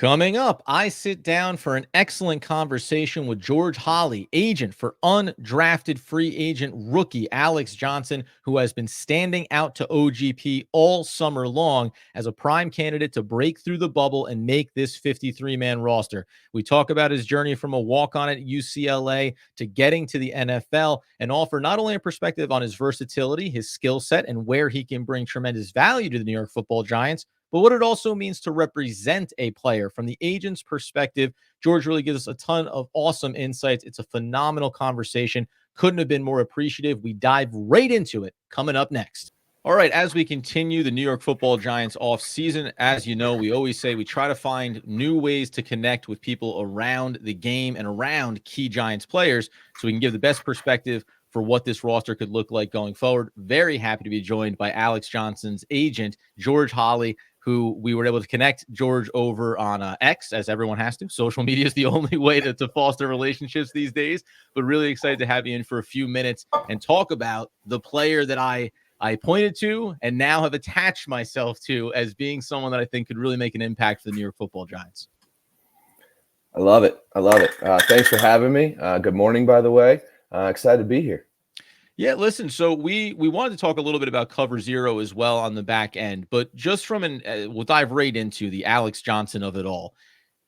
Coming up, I sit down for an excellent conversation with George Holley, agent for undrafted free agent rookie Alex Johnson, who has been standing out to OGP all summer long as a prime candidate to break through the bubble and make this 53-man roster. We talk about his journey from a walk-on at UCLA to getting to the NFL and offer not only a perspective on his versatility, his skill set, and where he can bring tremendous value to the New York Football Giants, but what it also means to represent a player from the agent's perspective. George really gives us a ton of awesome insights. It's a phenomenal conversation. Couldn't have been more appreciative. We dive right into it coming up next. All right, as we continue the New York Football Giants off season, as you know, we always say we try to find new ways to connect with people around the game and around key Giants players so we can give the best perspective for what this roster could look like going forward. Very happy to be joined by Alex Johnson's agent, George Holley, who we were able to connect George over on X, as everyone has to. Social media is the only way to foster relationships these days, but really excited to have you in for a few minutes and talk about the player that I pointed to and now have attached myself to as being someone that I think could really make an impact for the New York Football Giants. I love it. Thanks for having me. Good morning, by the way. Excited to be here. Yeah, listen, so we wanted to talk a little bit about Cover Zero as well on the back end, but just from we'll dive right into the Alex Johnson of it all.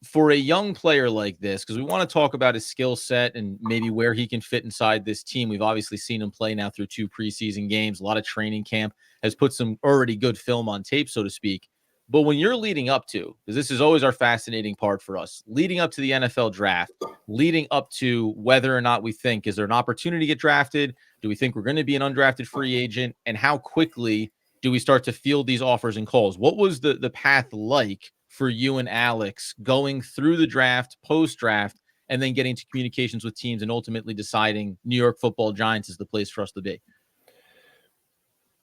For a young player like this, because we want to talk about his skill set and maybe where he can fit inside this team. We've obviously seen him play now through 2 preseason games. A lot of training camp has put some already good film on tape, so to speak. But when you're leading up to, because this is always our fascinating part for us, leading up to the NFL draft, leading up to whether or not we think, is there an opportunity to get drafted? Do we think we're going to be an undrafted free agent? And how quickly do we start to field these offers and calls? What was the path like for you and Alex going through the draft, post-draft, and then getting to communications with teams and ultimately deciding New York Football Giants is the place for us to be?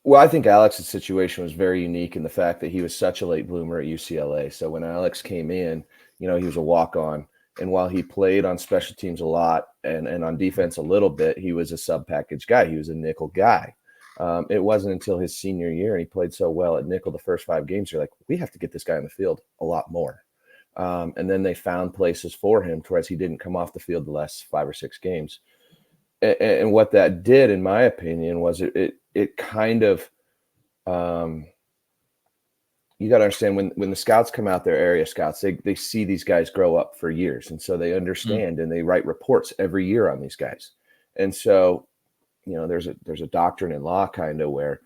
Well, I think Alex's situation was very unique in the fact that he was such a late bloomer at UCLA. So when Alex came in, he was a walk-on. And while he played on special teams a lot and on defense a little bit, he was a sub-package guy. He was a nickel guy. It wasn't until his senior year, and he played so well at nickel the first 5 games, you're like, we have to get this guy on the field a lot more. And then they found places for him, whereas he didn't come off the field the last 5 or 6 games. And what that did, in my opinion, was it kind of you got to understand when the scouts come out there, area scouts, they see these guys grow up for years. And so they understand and they write reports every year on these guys. And so, there's a doctrine in law kind of where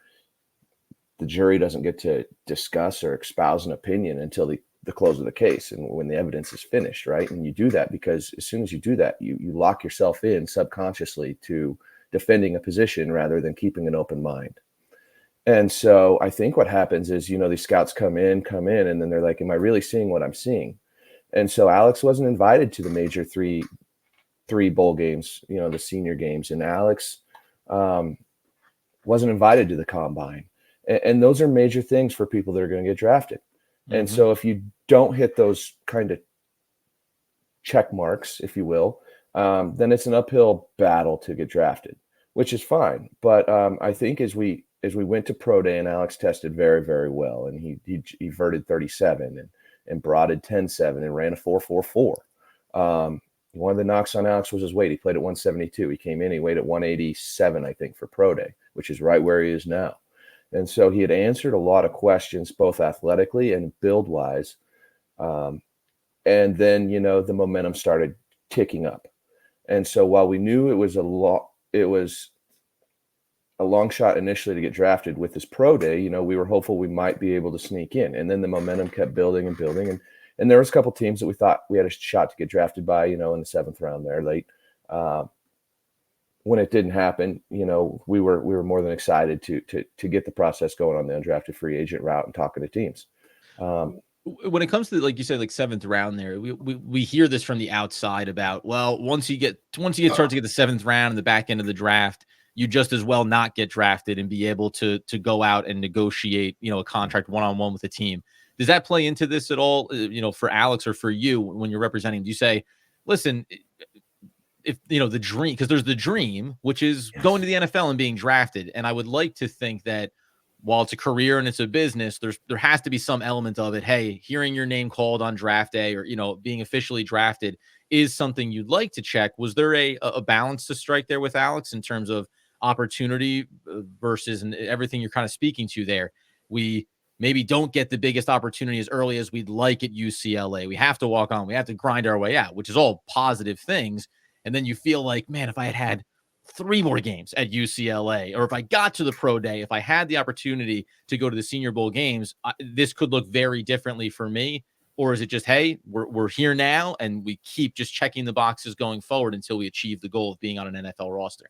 the jury doesn't get to discuss or espouse an opinion until the close of the case and when the evidence is finished, right? And you do that because as soon as you do that, you lock yourself in subconsciously to defending a position rather than keeping an open mind. And so I think what happens is, these scouts come in, and then they're like, am I really seeing what I'm seeing? And so Alex wasn't invited to the major three bowl games, the senior games. And Alex wasn't invited to the combine. And those are major things for people that are going to get drafted. Mm-hmm. And so if you don't hit those kind of check marks, if you will, then it's an uphill battle to get drafted, which is fine. But I think as we went to pro day, and Alex tested very, very well, and he verted 37 and broaded 10.7 and ran a 4.44. One of the knocks on Alex was his weight. He played at 172. He came in, he weighed at 187, I think, for pro day, which is right where he is now. And so he had answered a lot of questions, both athletically and build wise. And then, the momentum started ticking up. And so while we knew it was a long shot initially to get drafted with this pro day, we were hopeful we might be able to sneak in. And then the momentum kept building and building. And there was a couple teams that we thought we had a shot to get drafted by, in the 7th round there late. When it didn't happen, we were more than excited to get the process going on the undrafted free agent route and talking to teams. When it comes to, like you said, like 7th round there, we hear this from the outside about, well, once you start to get the 7th round in the back end of the draft, you just as well not get drafted and be able to go out and negotiate, a contract one-on-one with a team. Does that play into this at all, for Alex or for you when you're representing? Do you say, listen, if, the dream, because there's the dream, which is going to the NFL and being drafted. And I would like to think that while it's a career and it's a business, there has to be some element of it. Hey, hearing your name called on draft day, or, you know, being officially drafted is something you'd like to check. Was there a balance to strike there with Alex in terms of opportunity versus, and everything you're kind of speaking to there? We maybe don't get the biggest opportunity as early as we'd like at UCLA. We have to walk on. We have to grind our way out, which is all positive things. And then you feel like, man, if I had 3 more games at UCLA, or if I got to the pro day, if I had the opportunity to go to the Senior Bowl games, this could look very differently for me. Or is it just, hey, we're here now, and we keep just checking the boxes going forward until we achieve the goal of being on an NFL roster?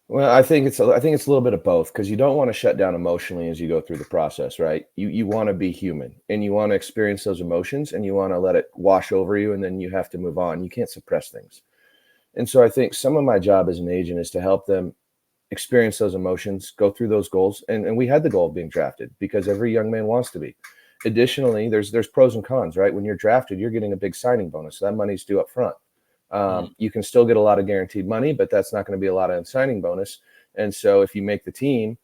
Well, I think it's a little bit of both, because you don't want to shut down emotionally as you go through the process, right? You want to be human, and you want to experience those emotions, and you want to let it wash over you, and then you have to move on. You can't suppress things. And so I think some of my job as an agent is to help them experience those emotions, go through those goals. And we had the goal of being drafted because every young man wants to be. Additionally, there's pros and cons, right? When you're drafted, you're getting a big signing bonus. So that money's due up front. You can still get a lot of guaranteed money, but that's not going to be a lot of signing bonus. And so if you make the team,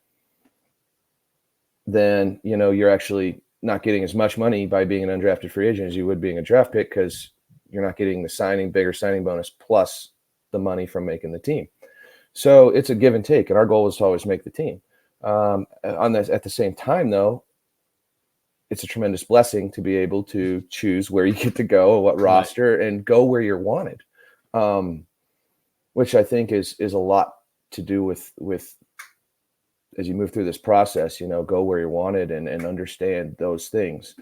then, you know, you're actually not getting as much money by being an undrafted free agent as you would being a draft pick, because you're not getting the bigger signing bonus plus the money from making the team. So it's a give and take. And our goal was to always make the team. At the same time, though, it's a tremendous blessing to be able to choose where you get to go, what roster, and go where you're wanted. Which I think is a lot to do with as you move through this process, you know, go where you're wanted and understand those things.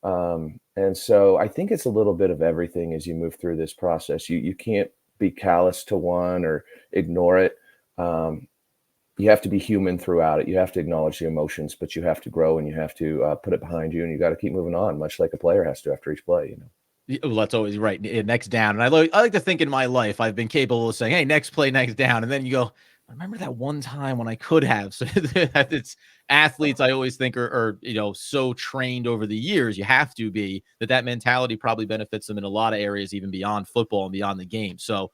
And so I think it's a little bit of everything as you move through this process. You can't be callous to one or ignore it. You have to be human throughout it. You have to acknowledge the emotions, but you have to grow, and you have to put it behind you, and you got to keep moving on, much like a player has to after each play, you know. Well, that's always right. Next down. And I like to think in my life, I've been capable of saying, hey, next play, next down. And then you go, I remember that one time when I could have. So it's athletes, I always think are, you know, so trained over the years. You have to be that mentality probably benefits them in a lot of areas, even beyond football and beyond the game. So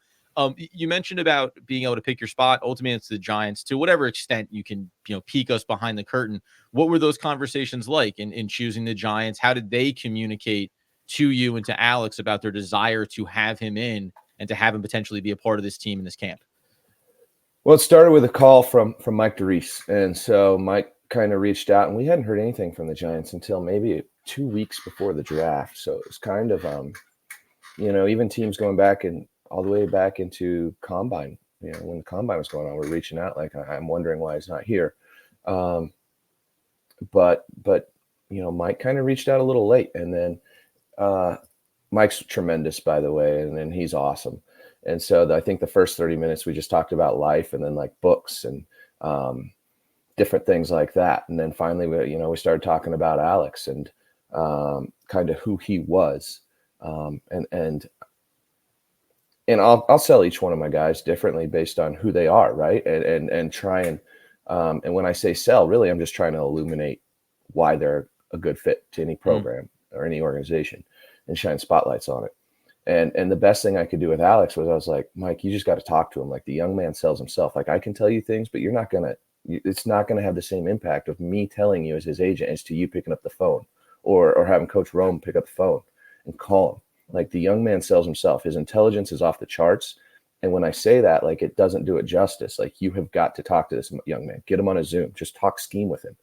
you mentioned about being able to pick your spot. Ultimately, it's the Giants. To whatever extent you can, you know, peek us behind the curtain. What were those conversations like in choosing the Giants? How did they communicate to you and to Alex about their desire to have him in and to have him potentially be a part of this team in this camp? Well, it started with a call from Mike DeReese. And so Mike kind of reached out, and we hadn't heard anything from the Giants until maybe 2 weeks before the draft. So it was kind of, you know, even teams going back and all the way back into combine, you know, when the combine was going on, we're reaching out like, I'm wondering why he's not here. But, you know, Mike kind of reached out a little late, and then, Mike's tremendous, by the way, and then he's awesome. And so I think the first 30 minutes we just talked about life, and then like books and different things like that. And then finally, we started talking about Alex and kind of who he was. And I'll sell each one of my guys differently based on who they are, right? And try and when I say sell, really, I'm just trying to illuminate why they're a good fit to any program or any organization, and shine spotlights on it. And the best thing I could do with Alex was, I was like, Mike, you just got to talk to him. Like, the young man sells himself. Like, I can tell you things, but it's not going to have the same impact of me telling you as his agent as to you picking up the phone or having Coach Rome pick up the phone and call him. Like, the young man sells himself. His intelligence is off the charts. And when I say that, like, it doesn't do it justice. Like, you have got to talk to this young man, get him on a Zoom, just talk scheme with him.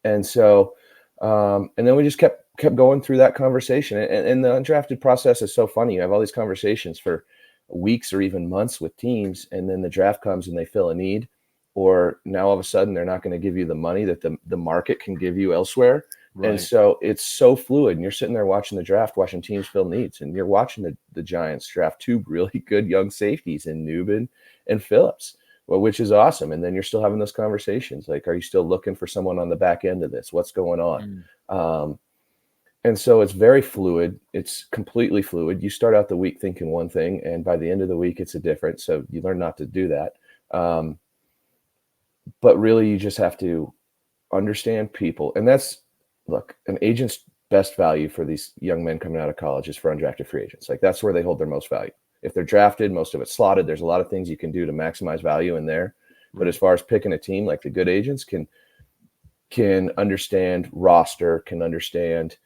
And so, and then we just kept going through that conversation. And the undrafted process is so funny. You have all these conversations for weeks or even months with teams, and then the draft comes and they fill a need, or now all of a sudden they're not going to give you the money that the market can give you elsewhere. Right. And so it's so fluid, and you're sitting there watching the draft, watching teams fill needs, and you're watching the Giants draft 2 really good young safeties in Newman and Phillips. Well, which is awesome. And then you're still having those conversations. Like, are you still looking for someone on the back end of this? What's going on? And so it's very fluid. It's completely fluid. You start out the week thinking one thing, and by the end of the week, it's a different. So you learn not to do that. But really, you just have to understand people. And look, an agent's best value for these young men coming out of college is for undrafted free agents. Like, that's where they hold their most value. If they're drafted, most of it's slotted. There's a lot of things you can do to maximize value in there. But as far as picking a team, like, the good agents can can understand roster, can understand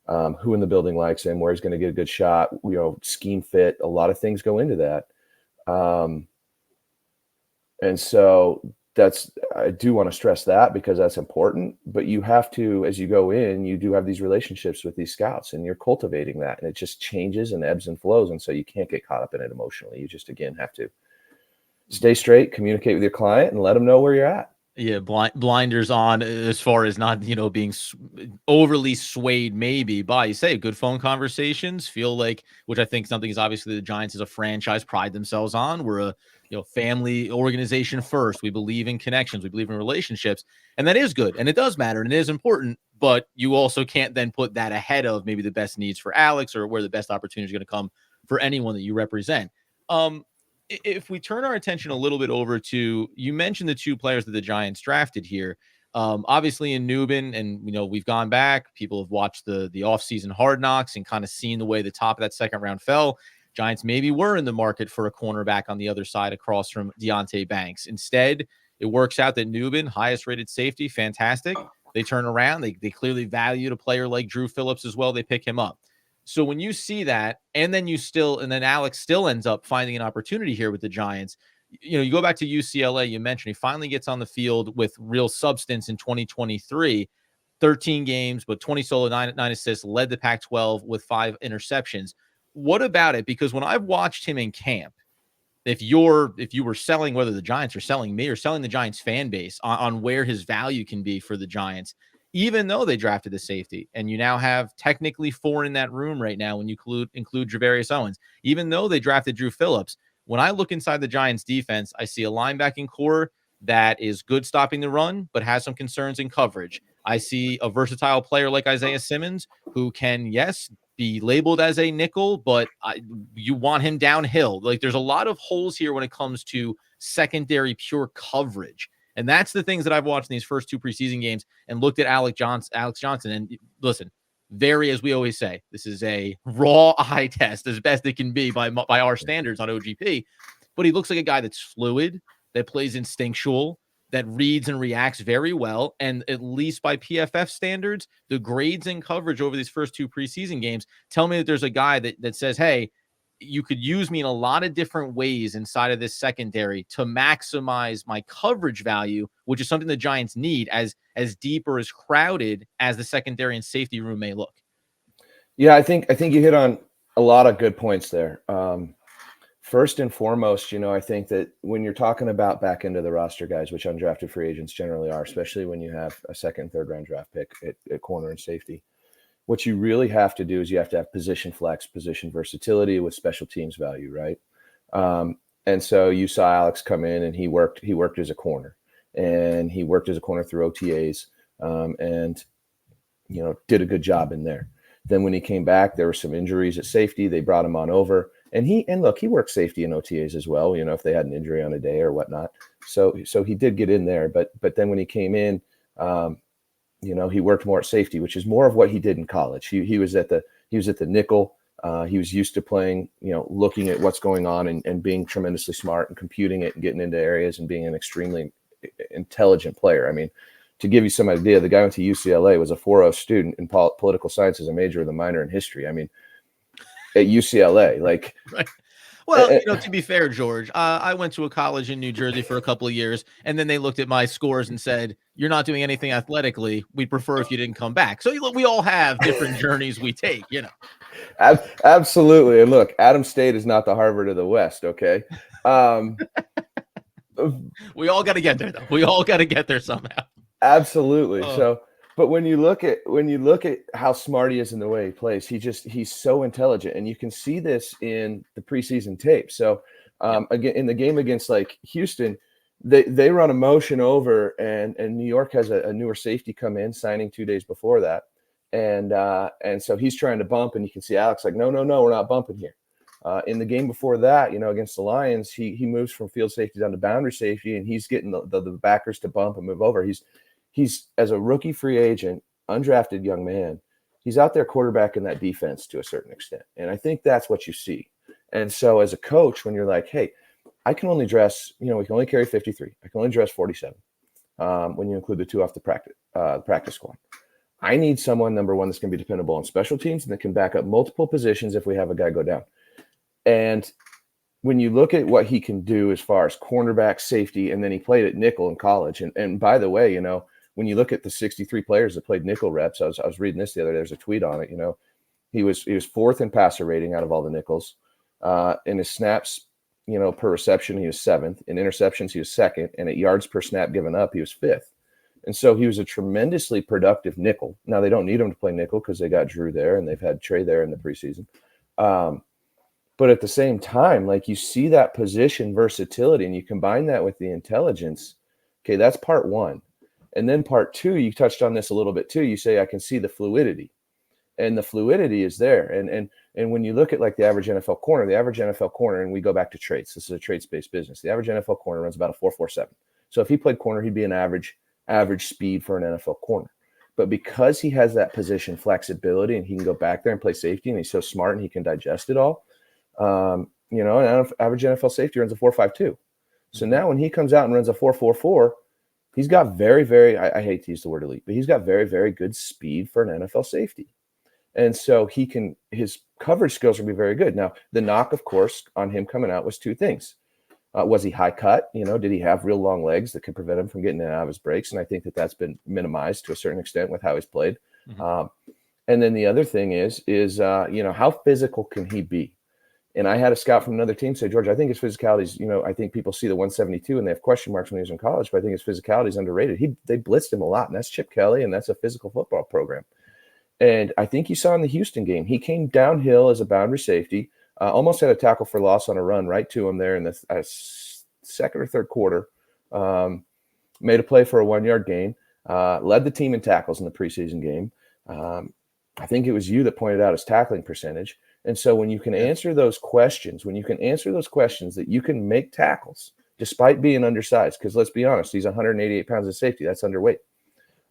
who in the building likes him, where he's going to get a good shot, scheme fit. A lot of things go into that. And so I do want to stress that because that's important, but you have to, as you go in, you do have these relationships with these scouts and you're cultivating that, and it just changes and ebbs and flows. And so you can't get caught up in it emotionally. You just, again, have to stay straight, communicate with your client, and let them know where you're at. Yeah, blinders on as far as not, being overly swayed maybe by, you say, good phone conversations, feel like, which I think something is obviously the Giants as a franchise pride themselves on. We're a, family organization first. We believe in connections. We believe in relationships. And that is good. And it does matter. And it is important. But you also can't then put that ahead of maybe the best needs for Alex or where the best opportunity is going to come for anyone that you represent. If we turn our attention a little bit over to, you mentioned the two players that the Giants drafted here, obviously in Nubin, and we've gone back. People have watched the offseason Hard Knocks and kind of seen the way the top of that second round fell. Giants maybe were in the market for a cornerback on the other side across from Deonte Banks. Instead, it works out that Nubin, highest rated safety, fantastic. They turn around. They clearly valued a player like Drew Phillips as well. They pick him up. So when you see that, and then Alex still ends up finding an opportunity here with the Giants, you go back to UCLA, you mentioned he finally gets on the field with real substance in 2023, 13 games, but 20 solo, nine assists, led the Pac-12 with 5 interceptions. What about it? Because when I've watched him in camp, if you were selling, whether the Giants are selling me or selling the Giants fan base on where his value can be for the Giants, even though they drafted the safety, and you now have technically 4 in that room right now when you include Javarius Owens, even though they drafted Drew Phillips, when I look inside the Giants defense, I see a linebacking core that is good stopping the run, but has some concerns in coverage. I see a versatile player like Isaiah Simmons who can, yes, be labeled as a nickel, but you want him downhill. Like, there's a lot of holes here when it comes to secondary pure coverage. And that's the things that I've watched in these first 2 preseason games and looked at Alex Johnson. And listen, as we always say, this is a raw eye test as best it can be by our standards on OGP. But he looks like a guy that's fluid, that plays instinctual, that reads and reacts very well. And at least by PFF standards, the grades and coverage over these first 2 preseason games tell me that there's a guy that says, hey, you could use me in a lot of different ways inside of this secondary to maximize my coverage value, which is something the Giants need as deep or as crowded as the secondary and safety room may look. Yeah, I think you hit on a lot of good points there. First and foremost, I think that when you're talking about back end of the roster guys, which undrafted free agents generally are, especially when you have a second, third round draft pick at corner and safety, what you really have to do is you have to have position flex, position versatility with special teams value, right? And so you saw Alex come in and he worked as a corner, and he worked as a corner through OTAs, and did a good job in there. Then when he came back, there were some injuries at safety. They brought him on over, and he worked safety in OTAs as well, if they had an injury on a day or whatnot. So he did get in there, but then when he came in, he worked more at safety, which is more of what he did in college. He was at the nickel. He was used to playing, looking at what's going on and being tremendously smart and computing it and getting into areas and being an extremely intelligent player. I mean, to give you some idea, the guy went to UCLA, was a 4.0 student in political science as a major with a minor in history. I mean, at UCLA, like. Right. Well, to be fair, George, I went to a college in New Jersey for a couple of years, and then they looked at my scores and said, you're not doing anything athletically. We prefer if you didn't come back. So we all have different journeys we take, Absolutely. And look, Adams State is not the Harvard of the West, okay? We all got to get there, though. We all got to get there somehow. Absolutely. So, but when you look at how smart he is in the way he plays, he's so intelligent, and you can see this in the preseason tape. So, again, in the game against like Houston, they run a motion over, and New York has a newer safety come in, signing 2 days before that, and so he's trying to bump, and you can see Alex like, no, we're not bumping here. In the game before that, against the Lions, he moves from field safety down to boundary safety, and he's getting the backers to bump and move over. He's as a rookie free agent, undrafted young man, he's out there quarterbacking that defense to a certain extent. And I think that's what you see. And so as a coach, when you're like, hey, I can only dress, we can only carry 53. I can only dress 47. when you include the 2 off the practice squad. I need someone, number one, that's going to be dependable on special teams and that can back up multiple positions if we have a guy go down. And when you look at what he can do as far as cornerback, safety, and then he played at nickel in college. And by the way, when you look at the 63 players that played nickel reps, I was reading this the other day. There's a tweet on it. He was 4th in passer rating out of all the nickels. In his snaps, per reception, he was 7th. In interceptions, he was 2nd. And at yards per snap given up, he was 5th. And so he was a tremendously productive nickel. Now, they don't need him to play nickel because they got Drew there and they've had Trey there in the preseason. But at the same time, like, you see that position versatility and you combine that with the intelligence. Okay, that's part one. And then part two, you touched on this a little bit too. You say, I can see the fluidity. And the fluidity is there. And when you look at like the average NFL corner, and we go back to traits, this is a traits-based business. The average NFL corner runs about a 4.47. So if he played corner, he'd be an average speed for an NFL corner. But because he has that position flexibility and he can go back there and play safety, and he's so smart and he can digest it all, an average NFL safety runs a 4.52. So now when he comes out and runs a 4.44, he's got very, very, I hate to use the word elite, but he's got very, very good speed for an NFL safety. And so his coverage skills will be very good. Now, the knock, of course, on him coming out was two things. Was he high cut? Did he have real long legs that could prevent him from getting in and out of his breaks? And I think that's been minimized to a certain extent with how he's played. Mm-hmm. And then the other thing is how physical can he be? And I had a scout from another team say, George, I think his physicality is, I think people see the 172 and they have question marks when he was in college, but I think his physicality is underrated. They blitzed him a lot, and that's Chip Kelly, and that's a physical football program. And I think you saw in the Houston game, he came downhill as a boundary safety, almost had a tackle for loss on a run right to him there in the second or third quarter, made a play for a 1-yard gain, led the team in tackles in the preseason game. I think it was you that pointed out his tackling percentage. And so when you can answer those questions, that you can make tackles despite being undersized, because let's be honest, he's 188 pounds of safety. That's underweight.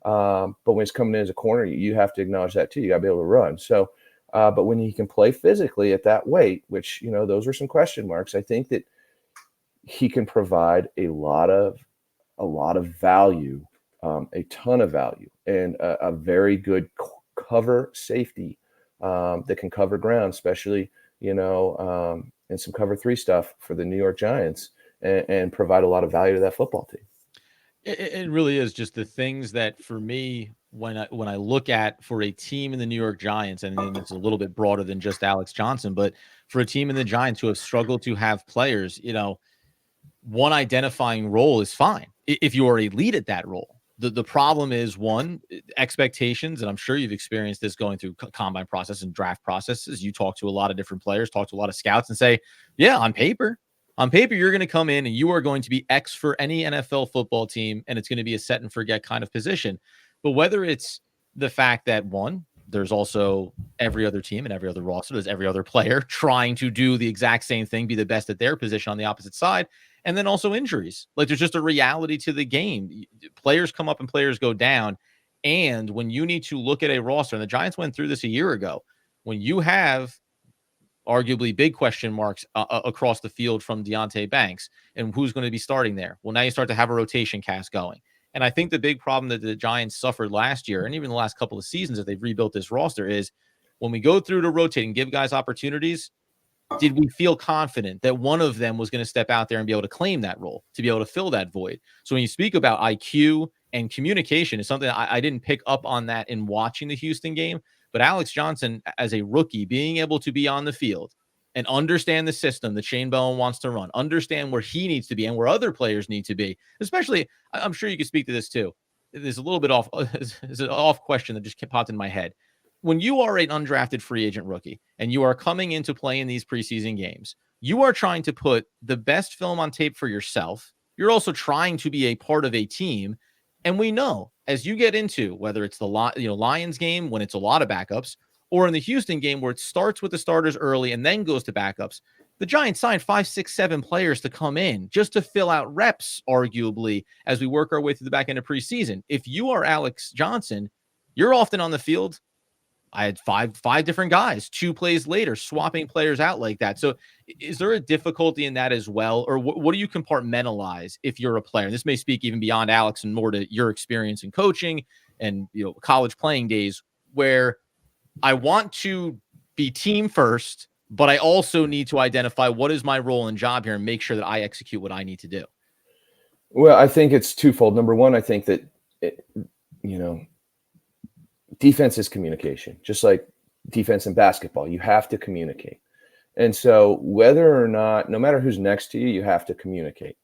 But when he's coming in as a corner, you have to acknowledge that too. You got to be able to run. So, but when he can play physically at that weight, which, those are some question marks, I think that he can provide a lot of value, a ton of value, and a very good cover safety that can cover ground, especially, in some cover 3 stuff for the New York Giants, and provide a lot of value to that football team. It really is just the things that, for me, when I look at for a team in the New York Giants, and then it's a little bit broader than just Alex Johnson, but for a team in the Giants who have struggled to have players, one identifying role is fine if you are elite at that role. The problem is, one, expectations, and I'm sure you've experienced this going through combine process and draft processes. You talk to a lot of different players, talk to a lot of scouts, and say, yeah, on paper, you're going to come in and you are going to be X for any NFL football team, and it's going to be a set and forget kind of position. But whether it's the fact that, one, there's also every other team and every other roster, there's every other player trying to do the exact same thing, be the best at their position on the opposite side, and then also injuries. Like, there's just a reality to the game. Players come up and players go down. And when you need to look at a roster, and the Giants went through this a year ago, when you have arguably big question marks across the field from Deonte Banks and who's going to be starting there. Well, now you start to have a rotation cast going. And I think the big problem that the Giants suffered last year, and even the last couple of seasons that they've rebuilt this roster, is when we go through to rotate and give guys opportunities, did we feel confident that one of them was going to step out there and be able to claim that role, to be able to fill that void? So when you speak about IQ and communication, is something I didn't pick up on that in watching the Houston game. But Alex Johnson, as a rookie, being able to be on the field and understand the system that Shane Bowen wants to run, understand where he needs to be and where other players need to be, especially, I'm sure you could speak to this too. There's a little bit off, is an off question that just popped in my head. When you are an undrafted free agent rookie and you are coming into play in these preseason games, you are trying to put the best film on tape for yourself. You're also trying to be a part of a team. And we know as you get into, whether it's the Lions game when it's a lot of backups, or in the Houston game where it starts with the starters early and then goes to backups, the Giants signed 5, 6, 7 players to come in just to fill out reps, arguably, as we work our way through the back end of preseason. If you are Alex Johnson, you're often on the field I had five different guys, 2 plays later, swapping players out like that. So is there a difficulty in that as well? Or what do you compartmentalize if you're a player? And this may speak even beyond Alex and more to your experience in coaching and, college playing days, where I want to be team first, but I also need to identify what is my role and job here and make sure that I execute what I need to do. Well, I think it's twofold. Number one, I think that, defense is communication, just like defense in basketball. You have to communicate. And so whether or not, no matter who's next to you, you have to communicate.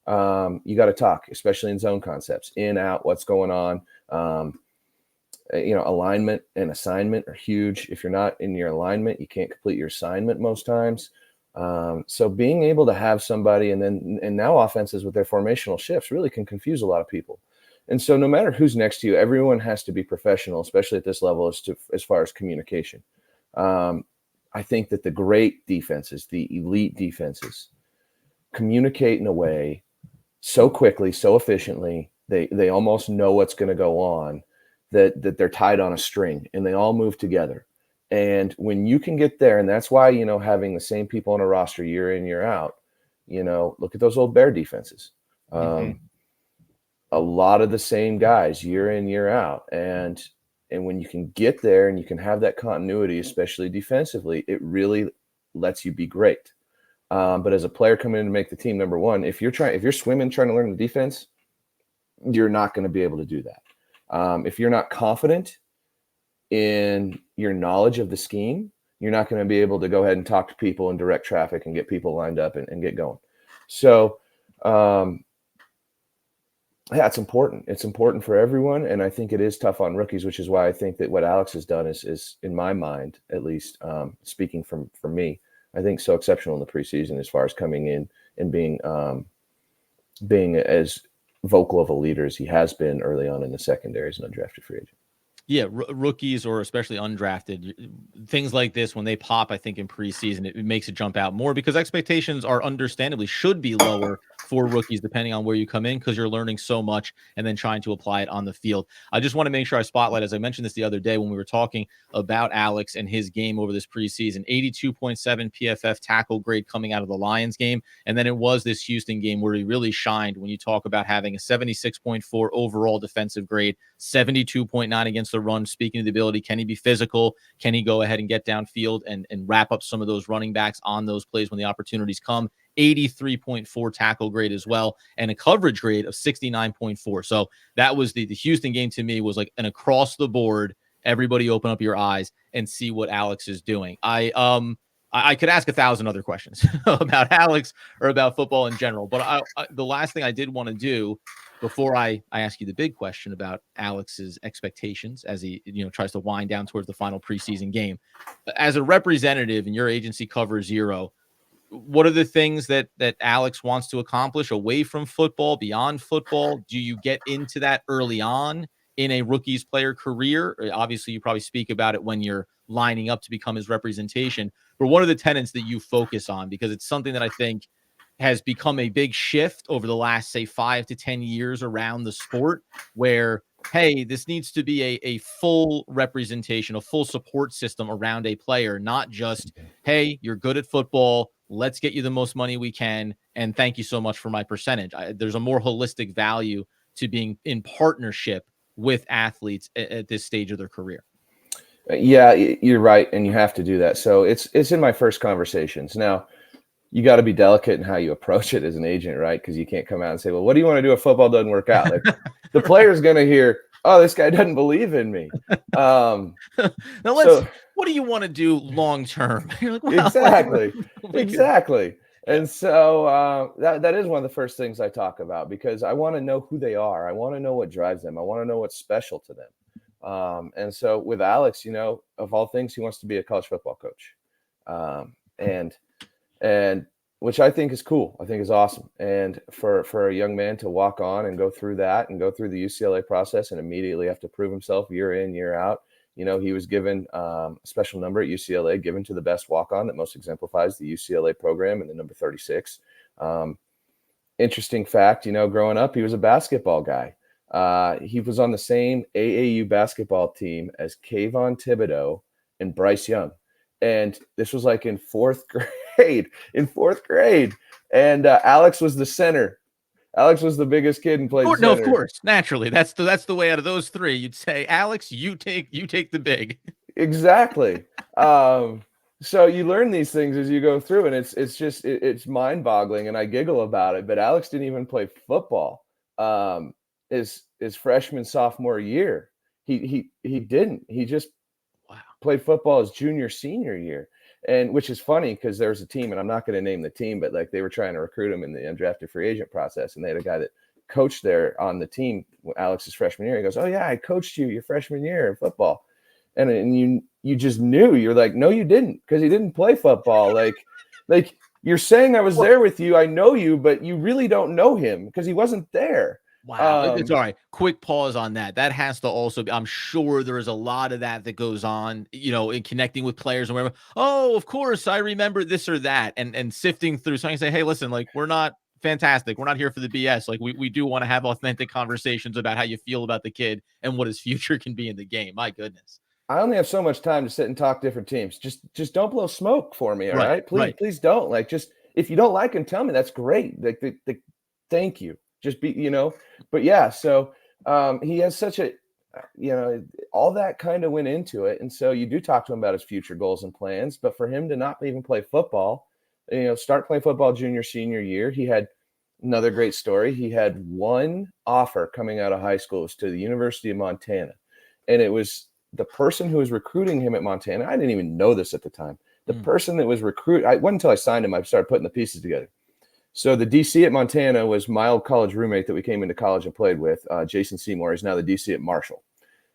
You got to talk, especially in zone concepts, in, out, what's going on. Alignment and assignment are huge. If you're not in your alignment, you can't complete your assignment most times. So being able to have somebody, and now offenses with their formational shifts really can confuse a lot of people. And so no matter who's next to you, everyone has to be professional, especially at this level, as far as communication. I think that the great defenses, the elite defenses, communicate in a way so quickly, so efficiently, they almost know what's going to go on, that they're tied on a string and they all move together. And when you can get there, and that's why, having the same people on a roster year in, year out, look at those old Bear defenses. A lot of the same guys year in, year out. And when you can get there and you can have that continuity, especially defensively, it really lets you be great. But as a player coming in to make the team, number one, if you're swimming, trying to learn the defense, you're not going to be able to do that. If you're not confident in your knowledge of the scheme, you're not going to be able to go ahead and talk to people and direct traffic and get people lined up and get going. So, it's important. It's important for everyone. And I think it is tough on rookies, which is why I think that what Alex has done is in my mind, at least, speaking for me, I think so exceptional in the preseason as far as coming in and being as vocal of a leader as he has been early on in the secondary as an undrafted free agent. Yeah, rookies or especially undrafted, things like this, when they pop, I think in preseason, it makes it jump out more because expectations are understandably should be lower for rookies depending on where you come in because you're learning so much and then trying to apply it on the field. I just want to make sure I spotlight, as I mentioned this the other day when we were talking about Alex and his game over this preseason, 82.7 PFF tackle grade coming out of the Lions game. And then it was this Houston game where he really shined when you talk about having a 76.4 overall defensive grade, 72.9 against the run. Speaking of the ability, can he be physical? Can he go ahead and get downfield and wrap up some of those running backs on those plays when the opportunities come? 83.4 tackle grade as well, and a coverage grade of 69.4. So that was the Houston game to me was like an across the board, everybody open up your eyes and see what Alex is doing. I could ask 1,000 other questions about Alex or about football in general, but the last thing I did want to do before I ask you the big question about Alex's expectations as he tries to wind down towards the final preseason game, as a representative and your agency covers zero, what are the things that Alex wants to accomplish away from football, beyond football? Do you get into that early on in a rookie's player career? Obviously, you probably speak about it when you're lining up to become his representation. But what are the tenets that you focus on? Because it's something that I think has become a big shift over the last, say, 5 to 10 years around the sport where, hey, this needs to be a full representation, a full support system around a player, not just, hey, you're good at football, let's get you the most money we can, and thank you so much for my percentage. There's a more holistic value to being in partnership with athletes at this stage of their career. Yeah, you're right, and you have to do that. So it's in my first conversations. Now, you got to be delicate in how you approach it as an agent, right? Because you can't come out and say, well, what do you want to do if football doesn't work out? Like, the player's going to hear, oh, this guy doesn't believe in me. Now, what do you want to do long term? Like, well, exactly. And so that is one of the first things I talk about because I want to know who they are. I want to know what drives them. I want to know what's special to them. And so with Alex, of all things, he wants to be a college football coach. And which I think is cool. I think is awesome. And for a young man to walk on and go through that and go through the UCLA process and immediately have to prove himself year in, year out. He was given a special number at UCLA, given to the best walk-on that most exemplifies the UCLA program and the number 36. Interesting fact, growing up, he was a basketball guy. He was on the same AAU basketball team as Kayvon Thibodeau and Bryce Young. And this was like in fourth grade. And Alex was the center. Alex was the biggest kid and played center. No, of course, naturally. That's the way out of those three. You'd say, Alex, you take the big. Exactly. So you learn these things as you go through, and it's mind-boggling, and I giggle about it. But Alex didn't even play football his freshman sophomore year. He didn't. He just played football his junior senior year, and which is funny because there's a team, and I'm not going to name the team, but like they were trying to recruit him in the undrafted free agent process, and they had a guy that coached there on the team Alex's freshman year. He goes, "Oh yeah, I coached you your freshman year in football," and you just knew. You're like, "No, you didn't," because he didn't play football. Like you're saying I was there with you, I know you, but you really don't know him because he wasn't there. Wow. It's all right. Quick pause on that. That has to also be, I'm sure there is a lot of that goes on, in connecting with players and whatever. Oh, of course, I remember this or that, and sifting through something. Say, hey, listen, like, we're not fantastic. We're not here for the BS. Like, we do want to have authentic conversations about how you feel about the kid and what his future can be in the game. My goodness. I only have so much time to sit and talk different teams. Just don't blow smoke for me. All right. Please don't. Like, just, if you don't like him, tell me. That's great. Like, thank you. Just be, but yeah, so he has such a, all that kind of went into it. And so you do talk to him about his future goals and plans, but for him to not even play football, start playing football junior, senior year, he had another great story. He had one offer coming out of high school. It was to the University of Montana. And it was the person who was recruiting him at Montana. I didn't even know this at the time. The person that was recruiting, it wasn't until I signed him, I started putting the pieces together. So the DC at Montana was my old college roommate that we came into college and played with, Jason Seymour. He's now the DC at Marshall.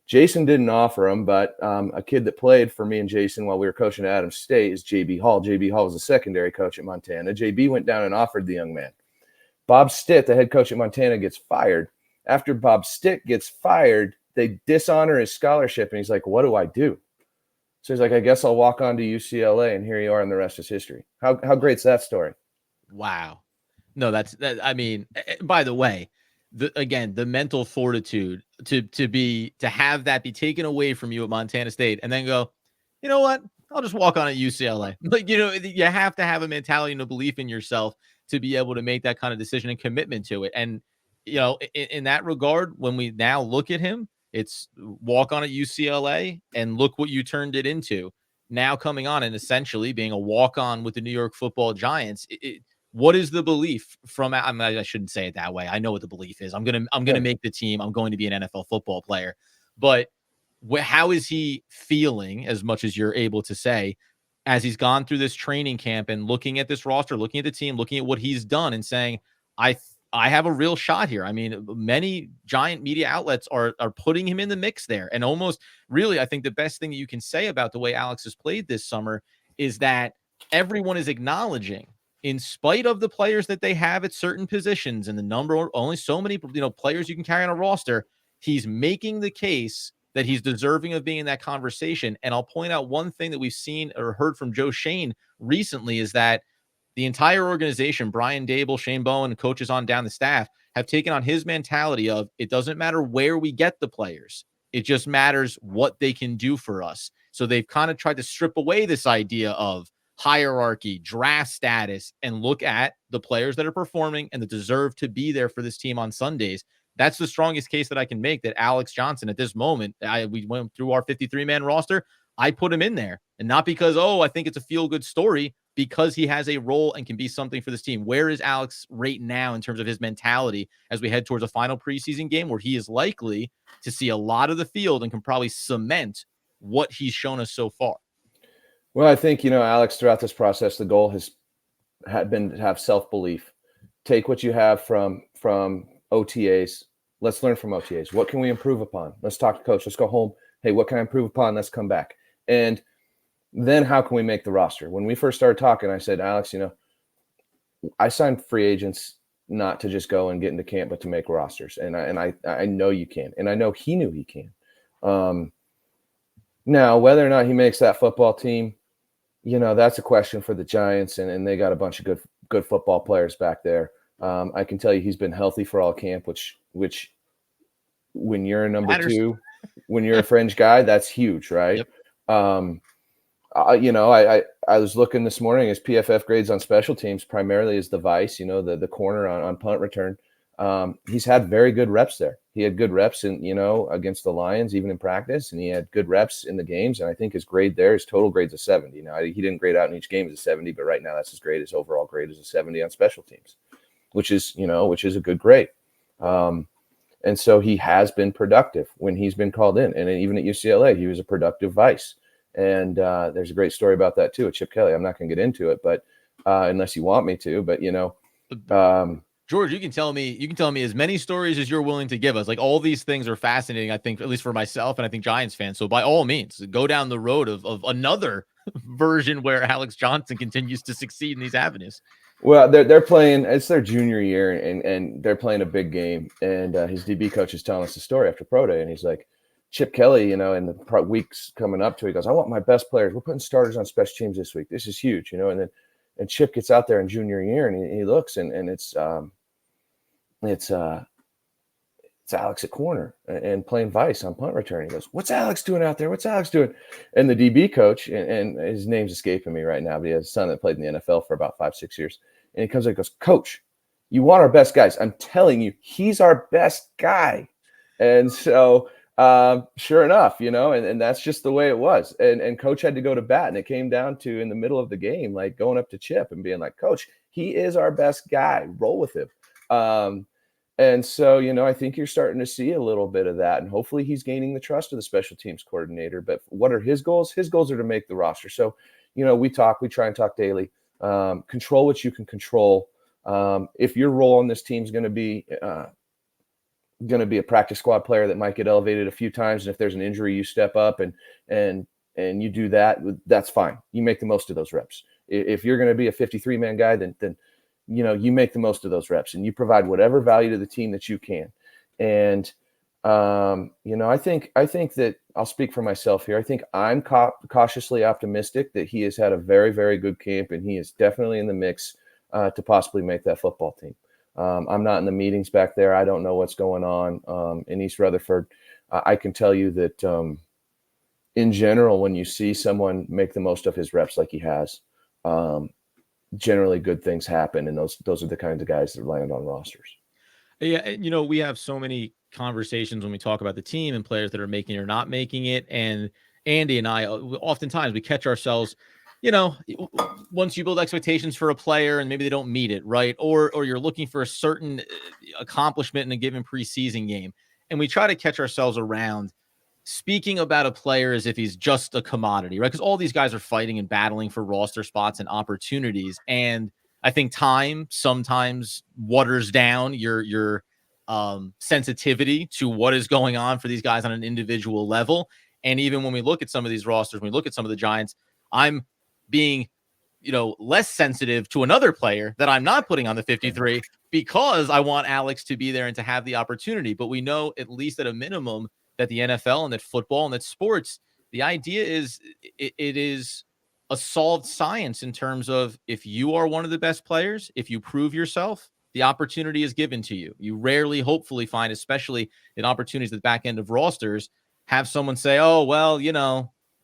Jason didn't offer him, but a kid that played for me and Jason while we were coaching at Adams State is JB Hall. JB Hall was a secondary coach at Montana. JB went down and offered the young man. Bob Stitt, the head coach at Montana, gets fired. After Bob Stitt gets fired, they dishonor his scholarship, and he's like, what do I do? So he's like, I guess I'll walk on to UCLA, and here you are, and the rest is history. How great's that story? Wow. No, I mean, by the way, the mental fortitude to have that be taken away from you at Montana State and then go, you know what? I'll just walk on at UCLA. Like, you have to have a mentality and a belief in yourself to be able to make that kind of decision and commitment to it. And, in that regard, when we now look at him, it's walk on at UCLA and look what you turned it into. Now coming on and essentially being a walk on with the New York Football Giants. What is the belief from? I shouldn't say it that way. I know what the belief is. I'm gonna make the team. I'm going to be an NFL football player. But how is he feeling? As much as you're able to say, as he's gone through this training camp and looking at this roster, looking at the team, looking at what he's done, and saying, I have a real shot here. I mean, many giant media outlets are putting him in the mix there, and almost really, I think the best thing that you can say about the way Alex has played this summer is that everyone is acknowledging, in spite of the players that they have at certain positions and the number, only so many players you can carry on a roster, he's making the case that he's deserving of being in that conversation. And I'll point out one thing that we've seen or heard from Joe Shane recently is that the entire organization, Brian Dable, Shane Bowen, and coaches on down the staff, have taken on his mentality of, it doesn't matter where we get the players. It just matters what they can do for us. So they've kind of tried to strip away this idea of hierarchy, draft status, and look at the players that are performing and that deserve to be there for this team on Sundays. That's the strongest case that I can make, that Alex Johnson at this moment, we went through our 53-man roster. I put him in there, and not because, I think it's a feel-good story, because he has a role and can be something for this team. Where is Alex right now in terms of his mentality as we head towards a final preseason game where he is likely to see a lot of the field and can probably cement what he's shown us so far? Well, I think, Alex, throughout this process, the goal had been to have self-belief. Take what you have from OTAs. Let's learn from OTAs. What can we improve upon? Let's talk to coach. Let's go home. Hey, what can I improve upon? Let's come back. And then how can we make the roster? When we first started talking, I said, Alex, I signed free agents not to just go and get into camp, but to make rosters. And I know you can. And I know he knew he can. Now, whether or not he makes that football team, that's a question for the Giants, and they got a bunch of good football players back there. I can tell you he's been healthy for all camp, which when you're a number Matters. 2, when you're a fringe guy, that's huge, right? Yep. I was looking this morning, his PFF grades on special teams primarily is the vice, the corner on punt return. He's had very good reps there. He had good reps against the Lions, even in practice, and he had good reps in the games. And I think his grade there, his total grade's a 70. Now, he didn't grade out in each game as a 70, but right now that's his grade. His overall grade is a 70 on special teams, which is a good grade. And so he has been productive when he's been called in. And even at UCLA, he was a productive vice. And there's a great story about that too, at Chip Kelly. I'm not going to get into it, but unless you want me to, but George, you can tell me as many stories as you're willing to give us. Like, all these things are fascinating, I think, at least for myself, and I think Giants fans. So by all means, go down the road of another version where Alex Johnson continues to succeed in these avenues. Well, they're playing, it's their junior year, and they're playing a big game. And his DB coach is telling us the story after pro day, and he's like, Chip Kelly, in the weeks coming up to it, he goes, I want my best players. We're putting starters on special teams this week. This is huge, and Chip gets out there in junior year, and he looks, and it's Alex at corner and playing vice on punt return. He goes, what's Alex doing out there? What's Alex doing? And the DB coach, and his name's escaping me right now, but he has a son that played in the NFL for about 5-6 years. And he comes up and goes, Coach, you want our best guys. I'm telling you, he's our best guy. And so sure enough, and that's just the way it was. And Coach had to go to bat, and it came down to, in the middle of the game, like going up to Chip and being like, Coach, he is our best guy. Roll with him. And so, I think you're starting to see a little bit of that, and hopefully he's gaining the trust of the special teams coordinator. But what are his goals? His goals are to make the roster. So, we try and talk daily. Control what you can control. If your role on this team is going to be a practice squad player that might get elevated a few times, and if there's an injury, you step up and you do that, that's fine. You make the most of those reps. If you're going to be a 53-man guy, then you make the most of those reps, and you provide whatever value to the team that you can. And I think that I'll speak for myself here. I think I'm cautiously optimistic that he has had a very, very good camp, and he is definitely in the mix to possibly make that football team. I'm not in the meetings back there. I don't know what's going on in East Rutherford. I can tell you that in general, when you see someone make the most of his reps like he has, generally good things happen, and those are the kinds of guys that land on rosters. Yeah, we have so many conversations when we talk about the team and players that are making or not making it. And Andy and I, oftentimes we catch ourselves, once you build expectations for a player and maybe they don't meet it, right? Or you're looking for a certain accomplishment in a given preseason game, and we try to catch ourselves around speaking about a player as if he's just a commodity, right? Because all these guys are fighting and battling for roster spots and opportunities. And I think time sometimes waters down your sensitivity to what is going on for these guys on an individual level. And even when we look at some of these rosters, when we look at some of the Giants, I'm being, less sensitive to another player that I'm not putting on the 53 because I want Alex to be there and to have the opportunity. But we know, at least at a minimum, that the NFL and that football and that sports, the idea is it is a solved science in terms of, if you are one of the best players, if you prove yourself, the opportunity is given to you. You rarely, hopefully, find, especially in opportunities at the back end of rosters, have someone say, oh, well,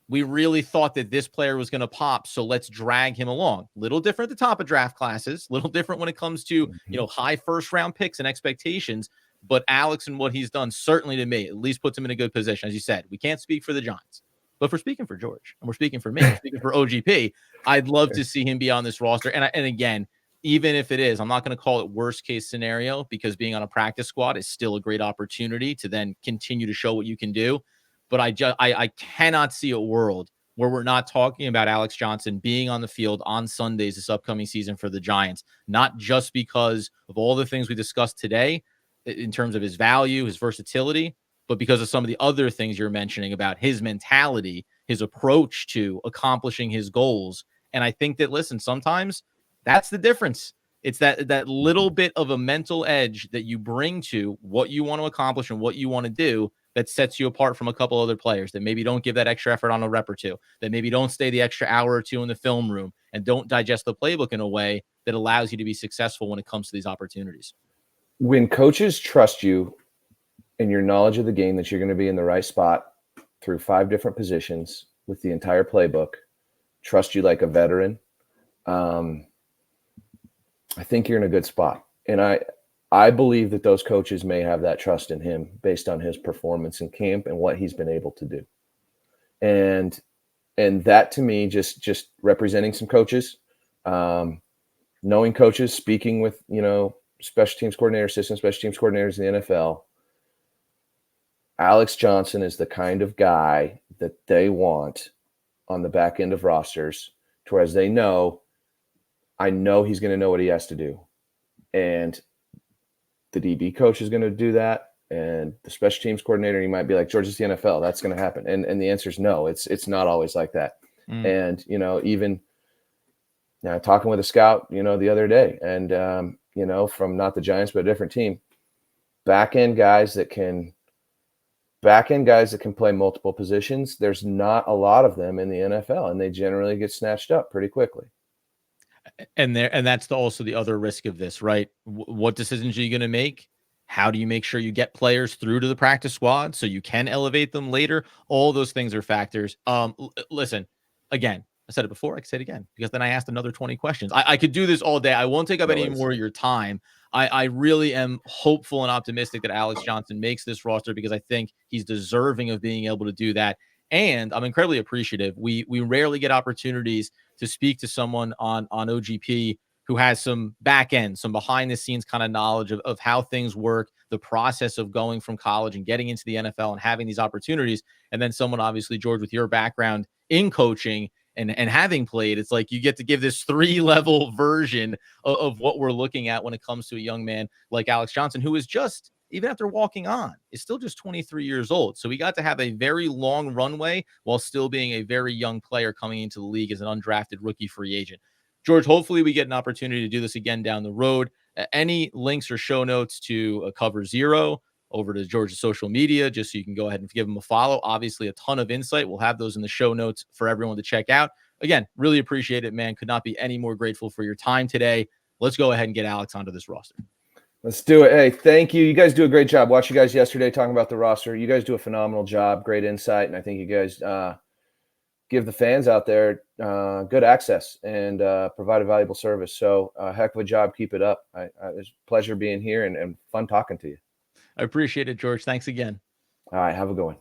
we really thought that this player was going to pop, so let's drag him along. Little different at the top of draft classes, little different when it comes to, high first round picks and expectations. But Alex and what he's done, certainly to me, at least puts him in a good position. As you said, we can't speak for the Giants, but if we're speaking for George and we're speaking for me, we're speaking for OGP, I'd love to see him be on this roster. And again, even if it is, I'm not going to call it worst case scenario, because being on a practice squad is still a great opportunity to then continue to show what you can do. But I cannot see a world where we're not talking about Alex Johnson being on the field on Sundays this upcoming season for the Giants, not just because of all the things we discussed today in terms of his value, his versatility, but because of some of the other things you're mentioning about his mentality, his approach to accomplishing his goals. And I think that, listen, sometimes that's the difference. It's that little bit of a mental edge that you bring to what you want to accomplish and what you want to do that sets you apart from a couple other players that maybe don't give that extra effort on a rep or two, that maybe don't stay the extra hour or two in the film room, and don't digest the playbook in a way that allows you to be successful when it comes to these opportunities. When coaches trust you and your knowledge of the game that you're going to be in the right spot through 5 different positions with the entire playbook, trust you like a veteran, I think you're in a good spot. And I believe that those coaches may have that trust in him based on his performance in camp and what he's been able to do. And that to me, just representing some coaches, knowing coaches, speaking with, special teams coordinator, assistant special teams coordinators in the NFL, Alex Johnson is the kind of guy that they want on the back end of rosters, to whereas I know he's going to know what he has to do. And the DB coach is going to do that. And the special teams coordinator, you might be like, George, it's the NFL. That's going to happen. And the answer is no, it's not always like that. And, even talking with a scout, the other day, and, from not the Giants, but a different team, back end guys that can play multiple positions. There's not a lot of them in the NFL, and they generally get snatched up pretty quickly. And that's also the other risk of this, right? What decisions are you going to make? How do you make sure you get players through to the practice squad so you can elevate them later? All those things are factors. Listen, again, I said it before, I can say it again, because then I asked another 20 questions. I could do this all day. I won't take up any more of your time. I really am hopeful and optimistic that Alex Johnson makes this roster, because I think he's deserving of being able to do that. And I'm incredibly appreciative. We rarely get opportunities to speak to someone on OGP who has some back end, some behind the scenes kind of knowledge of how things work, the process of going from college and getting into the NFL and having these opportunities. And then someone, obviously, George, with your background in coaching and having played, it's like you get to give this 3-level version of what we're looking at when it comes to a young man like Alex Johnson, who is just, even after walking on, is still just 23 years old. So we got to have a very long runway while still being a very young player coming into the league as an undrafted rookie free agent. George, hopefully we get an opportunity to do this again down the road. Any links or show notes to Cover Zero over to George's social media, just so you can go ahead and give him a follow. Obviously, a ton of insight. We'll have those in the show notes for everyone to check out. Again, really appreciate it, man. Could not be any more grateful for your time today. Let's go ahead and get Alex onto this roster. Let's do it. Hey, thank you. You guys do a great job. Watch you guys yesterday talking about the roster. You guys do a phenomenal job. Great insight. And I think you guys give the fans out there good access and provide a valuable service. So heck of a job. Keep it up. It's a pleasure being here and fun talking to you. I appreciate it, George. Thanks again. All right. Have a good one.